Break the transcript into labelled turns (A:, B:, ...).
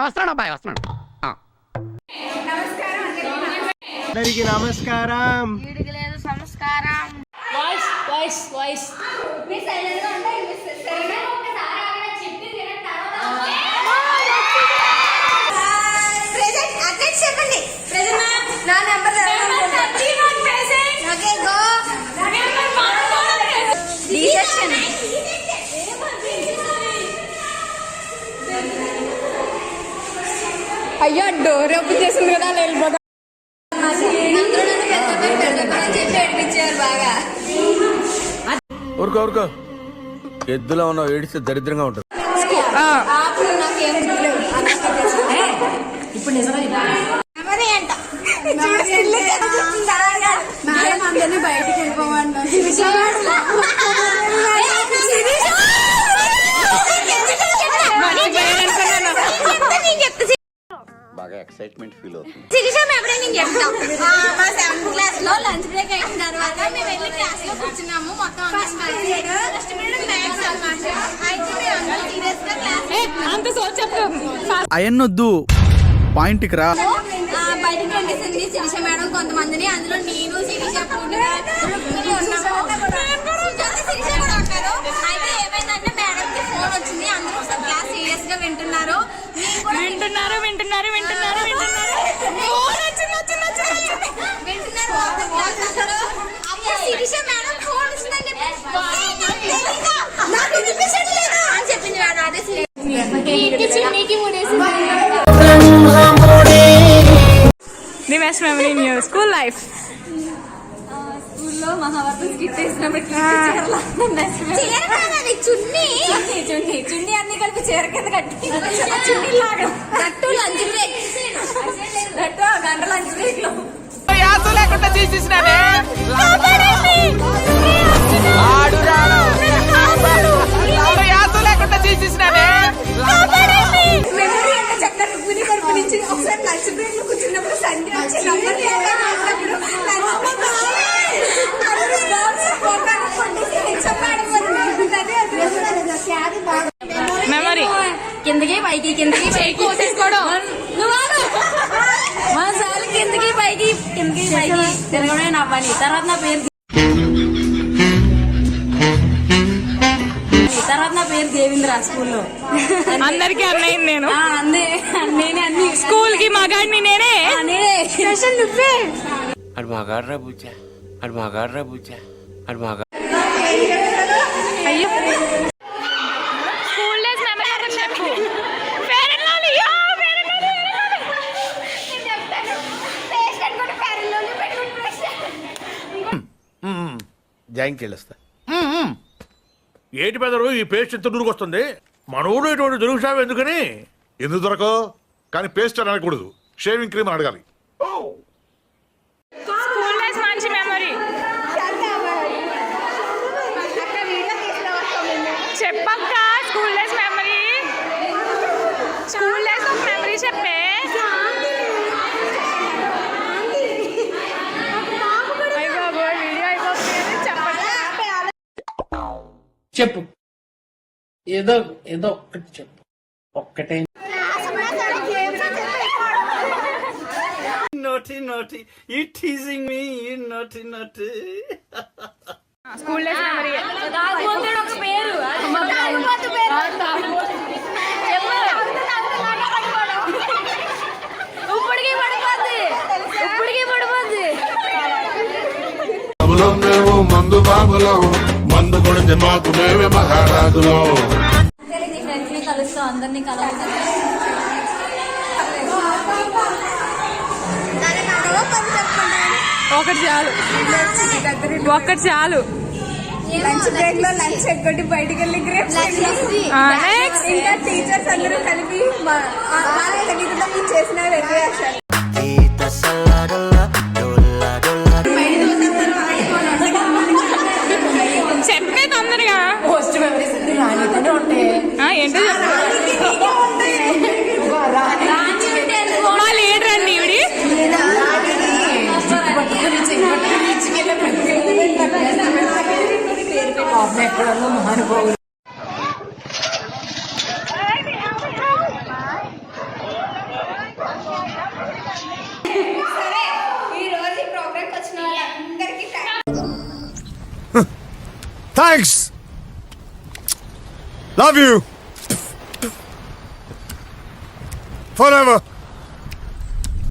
A: వస్తున్నాడు అబ్బాయి వస్తున్నాడు.
B: అందరికి నమస్కారం.
C: సంస్కారం చెప్పండి. నా నెంబర్
D: అయ్యో డోర్ ఓపెన్ చేసింది కదా వెళ్ళిపోతా.
C: బాగా
B: ఊరుకో ఎద్దులో ఉన్న ఏడిస్తే దరిద్రంగా ఉంటుంది.
D: ఇప్పుడు నిజంగా అందరినీ బయటికి వెళ్ళిపోమన్నా.
A: బాగా ఎక్సైట్మెంట్ ఫీల్ అవుతుంది.
C: మా 7th క్లాస్ లో లంచ్ బ్రేక్ అయిన తర్వాత మేము వెళ్ళి క్లాస్ లో కూర్చున్నాము. మొత్తం
E: అయన్నొద్దు పాయింట్కి రా.
C: బయటకు పంపిస్తుంది శిరీష మేడం కొంతమందిని. అందులో నేను శిరీష శిరీష కూడా ఉంటారు. అయితే ఏమైందంటే మేడం కి ఫోన్ వచ్చింది. అందరూ క్లాస్ సీరియస్ గా వింటున్నారు. శిరీష మేడం ఫోన్ వచ్చిందని చెప్పింది.
D: The best memory in your school life.
C: స్కూల్లో మహాభారతం స్కిట్ వేసినప్పుడు చున్నీ అన్ని కలిపి చీర కింద కట్టి చున్నీ లాగా గట్టు లంచ్ బ్రేక్ గట్టు గంట లంచ్ బ్రేక్ లో
E: లేకుండా చేసేసినానే లేకుండా చేసేసినానే.
C: మెమరీ అంటే చక్కగా రుబ్బుని కడుపు నుంచి ఒకసారి లంచ్ బ్రేక్ లో కూర్చున్నప్పుడు సండే వచ్చి
D: మెమరీ
C: కిందకి పైకి కోసేసుకోవడం. మా సార్లు కిందకి పైకి తిరగడమే నా పని. తర్వాత నా పేరు దేవేంద్ర. స్కూల్లో
D: అందరికి అన్నయ్య నేను.
C: నేనే అన్ని
D: స్కూల్ కి మగాడిని నేనే.
C: నువ్వే
B: అది మగాడ్రా బుజ్జా, అది మగాడ్రా బుజ్జా, అది మగా.
D: అయ్యో స్కూల్ డేస్ మెమరీ చెప్పు.
B: జాయింకి వెళ్ళొస్తా.
F: ఏటి పెదరు ఈ పేస్ట్ ఎంత దూరకు వస్తుంది? మన ఊళ్ళో ఇటువంటి దొరుకుతావు ఎందుకని?
G: ఎందుకు దొరకవు? కానీ పేస్ట్ అని అనకూడదు, షేవింగ్ క్రీమ్ అని అడగాలి.
D: స్కూల్ డేస్ మంచి మెమరీ చెప్పక్క. School days memory, school days ఒక మెమరీ చెప్పే. వీడియో అయిపోతుంది చెప్పండి.
A: చెప్పు, ఏదో ఒక్కటి చెప్పు. ఒక్కటే naughty you teasing me, you naughty
D: school days memory.
C: ఒక పేరు ఇప్పటికీ పడిపోద్ది.
G: మేము మందు బాబులం, మందు కొడితే మాకు మేమే మహారాజులో.
C: ఫ్రెండ్స్ ని కలుస్తాం, అందరినీ కలవాలి.
D: ఒకటి చాలు.
C: లంచ్ బ్రేక్ లో లంచ్ ఎగ్గొట్టి బయటకు వెళ్ళి ఇంకా టీచర్స్ అందరూ కలిపి చేసిన
D: చెప్పే తొందరగా. పోస్ట్ మెమరీస్ ఏంటో వాళ్ళు ఏడ్రండి ఇవిడి.
C: సరే ఈ రోజు ఈ ప్రోగ్రామ్కి వచ్చిన వాళ్ళందరికీ
H: thanks love you for ever